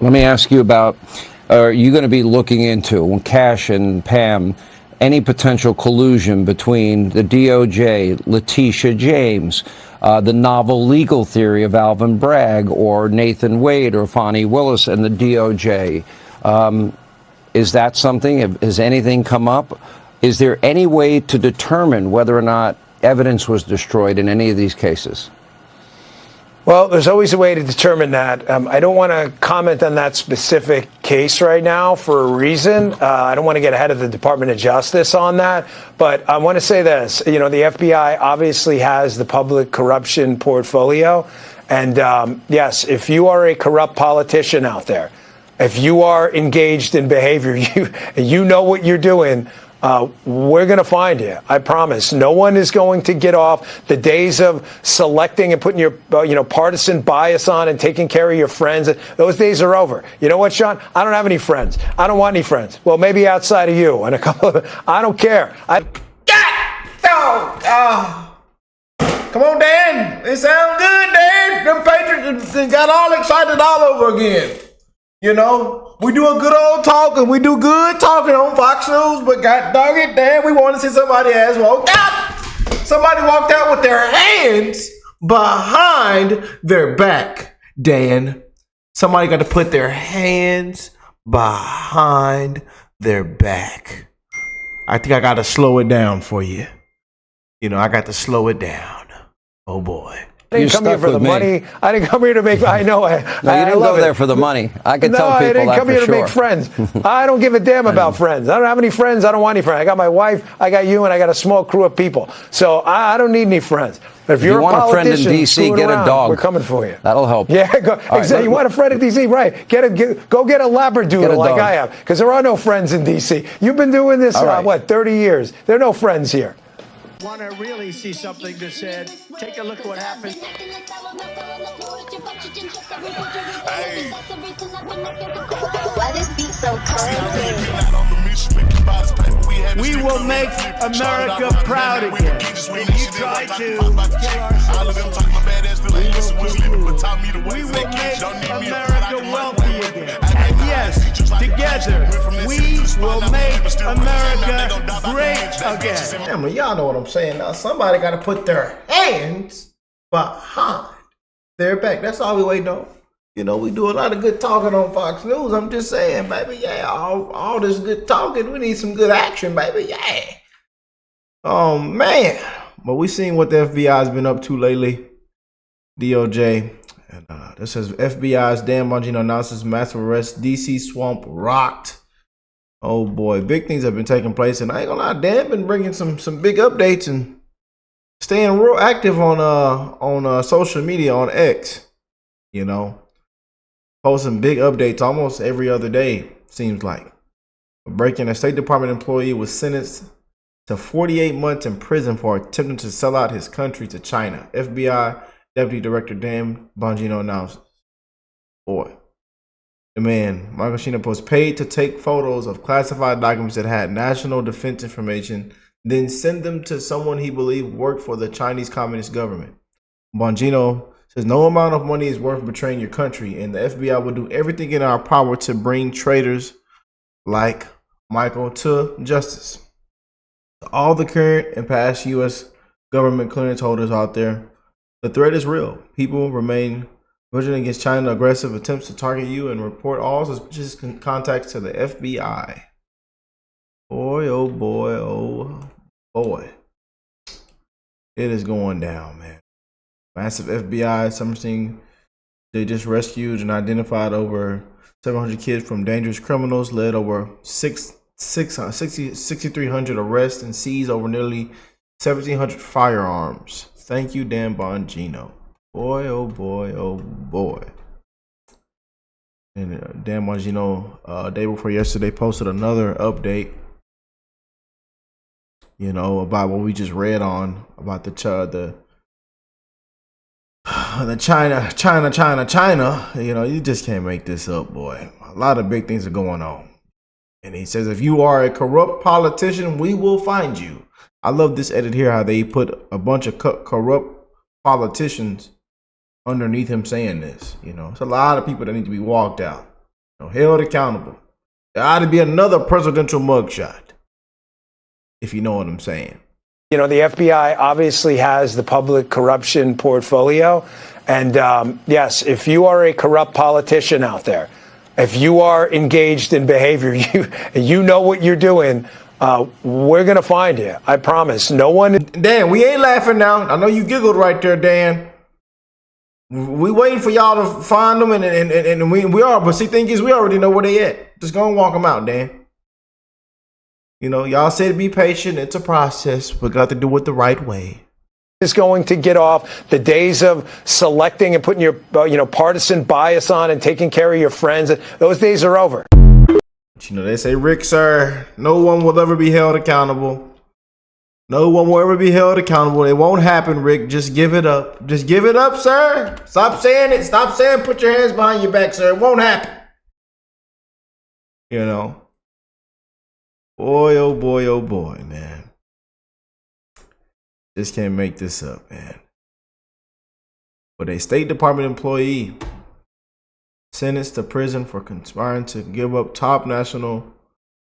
Let me ask you about, are you going to be looking into, Cash and Pam, any potential collusion between the DOJ, Letitia James, the novel legal theory of Alvin Bragg, or Nathan Wade, or Fonnie Willis, and the DOJ? Is that something? Has anything come up? Is there any way to determine whether or not evidence was destroyed in any of these cases? Well, there's always a way to determine that. I don't want to comment on that specific case right now for a reason. I don't want to get ahead of the Department of Justice on that. But I want to say this. You know, the FBI obviously has the public corruption portfolio. And yes, if you are a corrupt politician out there, if you are engaged in behavior, you know what you're doing, we're going to find you. I promise. No one is going to get off. The days of selecting and putting your partisan bias on and taking care of your friends, those days are over. You know what, Sean? I don't have any friends. I don't want any friends. Well, maybe outside of you and a couple of, I don't care. Come on, Dan. It sounds good, Dan. Them Patriots got all excited all over again. You know, we do a good old talking. We do good talking on Fox News, but God dog it, Dan, we want to see somebody else walk out. Somebody walked out with their hands behind their back, Dan. Somebody got to put their hands behind their back. I think I got to slow it down for you. You know, I got to slow it down. Oh, boy. I didn't come here for the money. I didn't come here to make. I know. No, you didn't go there for the money. I can tell people that for sure. No, I didn't come here to make friends. I don't give a damn about friends. I don't have any friends. I don't want any friends. I got my wife. I got you, and I got a small crew of people. So I don't need any friends. But if you're want a friend in D.C., get a dog. We're coming for you. That'll help. Yeah, exactly. You want a friend in D.C., right? Go get a Labradoodle like I have, because there are no friends in D.C. You've been doing this, what, 30 years? There are no friends here. Want to really see something that said, take a look at what happened. Hey. Why this beat so cold? We will make America proud again. When you try to kill our soldiers, we will make America wealthy again. And yes, together, we will make America great again. Damn, y'all know what I'm saying. Now, somebody got to put their hands behind their back. That's all we waiting on. You know, we do a lot of good talking on Fox News. I'm just saying, baby, yeah, all this good talking, we need some good action, baby, yeah. Oh, man. But we seen what the FBI has been up to lately. DOJ. And this says FBI's Dan Bongino announces massive arrest. DC swamp rocked. Oh, boy. Big things have been taking place. And I ain't gonna lie, Dan been bringing some big updates and staying real active on social media, on X, you know. Posting big updates almost every other day, seems like. Breaking, a State Department employee was sentenced to 48 months in prison for attempting to sell out his country to China. FBI Deputy Director Dan Bongino announces. Boy, the man, Michael Sheena, was paid to take photos of classified documents that had national defense information, then send them to someone he believed worked for the Chinese Communist government. Bongino says no amount of money is worth betraying your country, and the FBI will do everything in our power to bring traitors like Michael to justice. To all the current and past U.S. government clearance holders out there, the threat is real. People remain vigilant against China's aggressive attempts to target you and report all suspicious contacts to the FBI. Boy, oh boy, oh boy. It is going down, man. Massive FBI summer sting. They just rescued and identified over 700 kids from dangerous criminals, led over 6,300 arrests, and seized over nearly 1,700 firearms. Thank you, Dan Bongino. Boy, oh boy, oh boy. And Dan Bongino, day before yesterday, posted another update, you know, about what we just read on about the China, you know, you just can't make this up, boy. A lot of big things are going on. And he says, if you are a corrupt politician, we will find you. I love this edit here, how they put a bunch of corrupt politicians underneath him saying this. You know, it's a lot of people that need to be walked out. held accountable. There ought to be another presidential mugshot, if you know what I'm saying. You know, the FBI obviously has the public corruption portfolio. And yes, if you are a corrupt politician out there, if you are engaged in behavior, you know what you're doing, we're going to find you. I promise. No one. Dan, we ain't laughing now. I know you giggled right there, Dan. We waiting for y'all to find them, and we are. But see, thing is, we already know where they at. Just go and walk them out, Dan. You know, y'all said be patient. It's a process. We got to do it the right way. Is going to get off. The days of selecting and putting your partisan bias on and taking care of your friends, those days are over. But, you know, they say, Rick, sir, no one will ever be held accountable. No one will ever be held accountable. It won't happen, Rick. Just give it up. Just give it up, sir. Stop saying it. Stop saying put your hands behind your back, sir. It won't happen. You know. Boy, oh boy, man. Just can't make this up, man. But a State Department employee sentenced to prison for conspiring to give up top national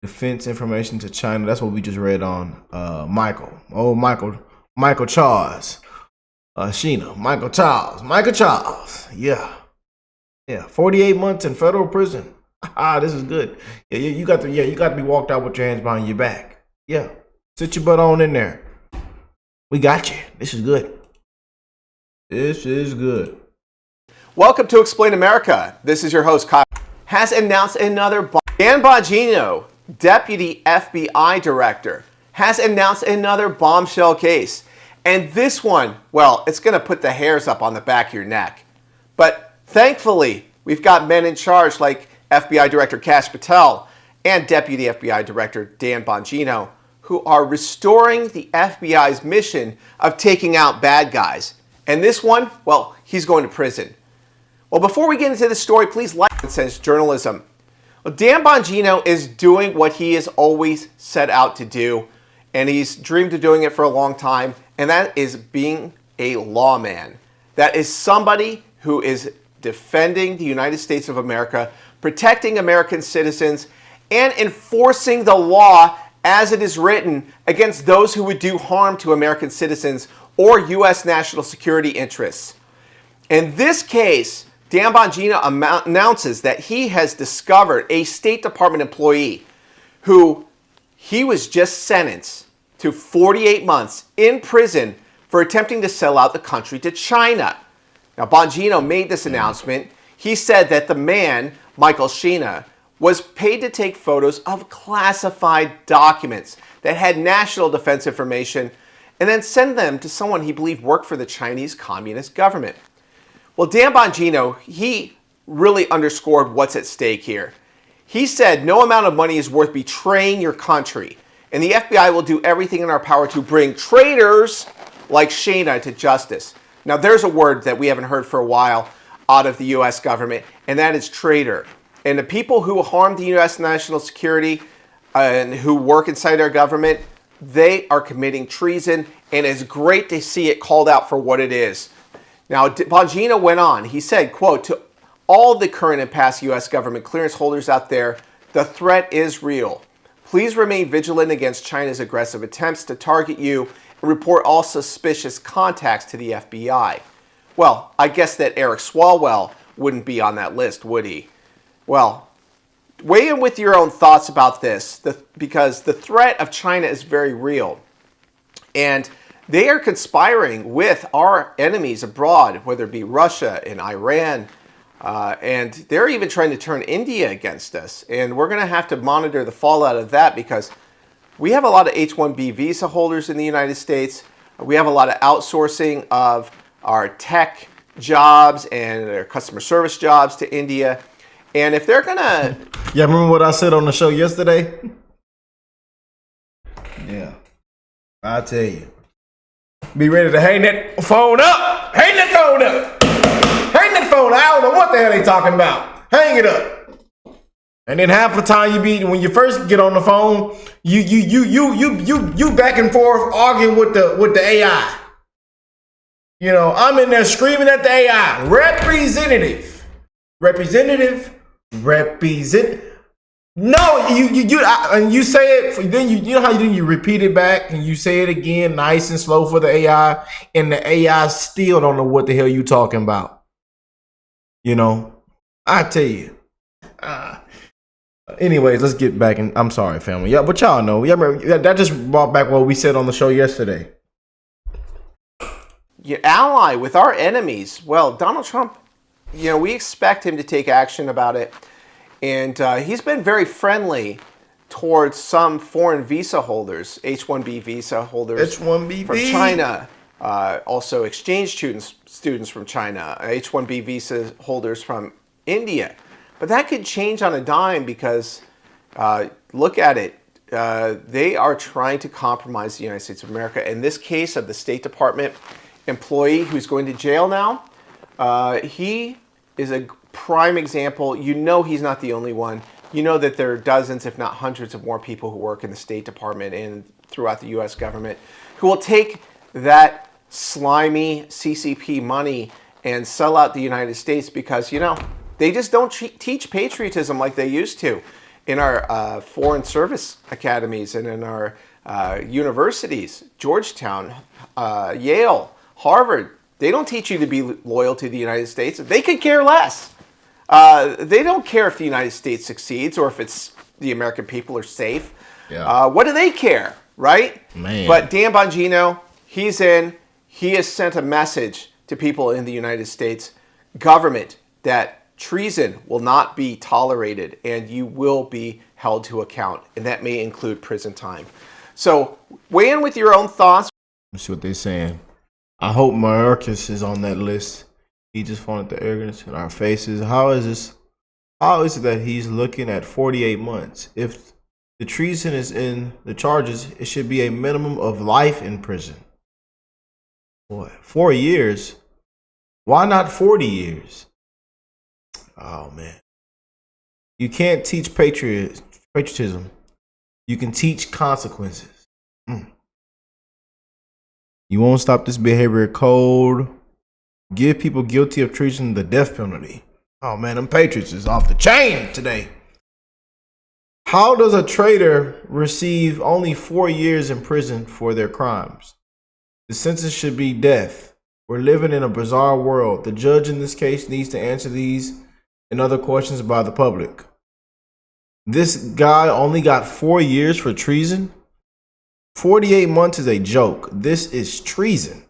defense information to China. That's what we just read on Michael Charles. Michael Charles. Yeah. 48 months in federal prison. This is good. Yeah, you got to be walked out with your hands behind your back. Yeah. Sit your butt on in there. We got you. This is good. This is good. Welcome to Explain America. This is your host, Kyle. Has announced another Dan Bongino, Deputy FBI Director, has announced another bombshell case. And this one, well, it's going to put the hairs up on the back of your neck. But thankfully, we've got men in charge like FBI Director Cashapp and Deputy FBI Director Dan Bongino, who are restoring the FBI's mission of taking out bad guys. And this one, well, he's going to prison. Well, before we get into this story, please like Sense Journalism. Well, Dan Bongino is doing what he has always set out to do, and he's dreamed of doing it for a long time, and that is being a lawman. That is somebody who is defending the United States of America, protecting American citizens, and enforcing the law as it is written against those who would do harm to American citizens or U.S. national security interests. In this case, Dan Bongino announces that he has discovered a State Department employee who he was just sentenced to 48 months in prison for attempting to sell out the country to China. Now, Bongino made this announcement. He said that the man, Michael Sheena, was paid to take photos of classified documents that had national defense information and then send them to someone he believed worked for the Chinese Communist government. Well, Dan Bongino, he really underscored what's at stake here. He said no amount of money is worth betraying your country, and the FBI will do everything in our power to bring traitors like Sheena to justice. Now, there's a word that we haven't heard for a while out of the U.S. government, and that is traitor. And the people who harm the U.S. national security and who work inside our government, they are committing treason, and it's great to see it called out for what it is. Now, Bongino went on. He said, quote, to all the current and past U.S. government clearance holders out there, the threat is real. Please remain vigilant against China's aggressive attempts to target you and report all suspicious contacts to the FBI. Well, I guess that Eric Swalwell wouldn't be on that list, would he? Well, weigh in with your own thoughts about this, because the threat of China is very real. And they are conspiring with our enemies abroad, whether it be Russia and Iran, and they're even trying to turn India against us. And we're going to have to monitor the fallout of that, because we have a lot of H-1B visa holders in the United States. We have a lot of outsourcing of our tech jobs and our customer service jobs to India. And if they're gonna... Yeah, remember what I said on the show yesterday? Yeah. I tell you. Be ready to hang that phone up. Hang that phone up. Hang that phone up. I don't know what the hell they talking about. Hang it up. And then half the time when you first get on the phone, you back and forth arguing with the AI. You know, I'm in there screaming at the AI. Representative, represent. No, and you say it. Then you know how you repeat it back and you say it again, nice and slow for the AI, and the AI still don't know what the hell you talking about. You know, I tell you. Anyways, let's get back. And I'm sorry, family. Yeah, but y'all know. Yeah, that just brought back what we said on the show yesterday. You ally with our enemies. Well, Donald Trump, we expect him to take action about it. And he's been very friendly towards some foreign visa holders, H-1B visa holders from China, also exchange students from China, H-1B visa holders from India. But that could change on a dime because, look at it, they are trying to compromise the United States of America. In this case of the State Department employee who's going to jail now, he is a prime example. He's not the only one. That there are dozens, if not hundreds of more people who work in the State Department and throughout the U.S. government who will take that slimy CCP money and sell out the United States because, they just don't teach patriotism like they used to in our foreign service academies and in our universities, Georgetown, Yale, Harvard. They don't teach you to be loyal to the United States. They could care less. They don't care if the United States succeeds or if it's the American people are safe. Yeah. What do they care, right? Man. But Dan Bongino, he has sent a message to people in the United States government that treason will not be tolerated and you will be held to account. And that may include prison time. So weigh in with your own thoughts. Let's see what they're saying. I hope Mayorkas is on that list. He just wanted the arrogance in our faces. How is it that he's looking at 48 months? If the treason is in the charges, it should be a minimum of life in prison. Boy, 4 years? Why not 40 years? Oh, man. You can't teach patriotism. You can teach consequences. You won't stop this behavior cold. Give people guilty of treason the death penalty. Oh, man, them patriots is off the chain today. How does a traitor receive only 4 years in prison for their crimes? The sentence should be death. We're living in a bizarre world. The judge in this case needs to answer these and other questions by the public. This guy only got 4 years for treason? 48 months is a joke. This is treason.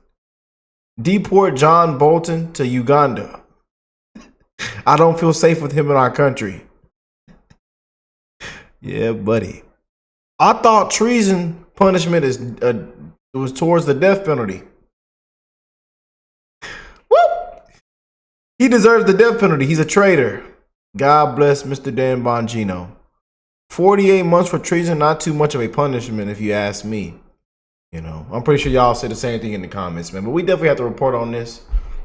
Deport John Bolton to Uganda. I don't feel safe with him in our country. Yeah, buddy. I thought treason punishment was towards the death penalty. Woo! He deserves the death penalty. He's a traitor. God bless Mr. Dan Bongino. 48 months for treason, not too much of a punishment if you ask me. I'm pretty sure y'all say the same thing in the comments, man. But we definitely have to report on this.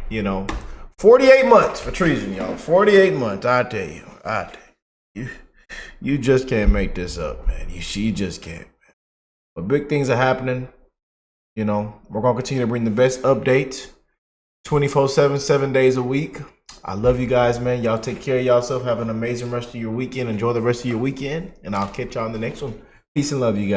48 months for treason, y'all. 48 months, I tell you. You just can't make this up, man. You just can't. But big things are happening. We're going to continue to bring the best updates 24/7, 7 days a week. I love you guys, man. Y'all take care of yourself. Have an amazing rest of your weekend. Enjoy the rest of your weekend. And I'll catch y'all on the next one. Peace and love, you guys.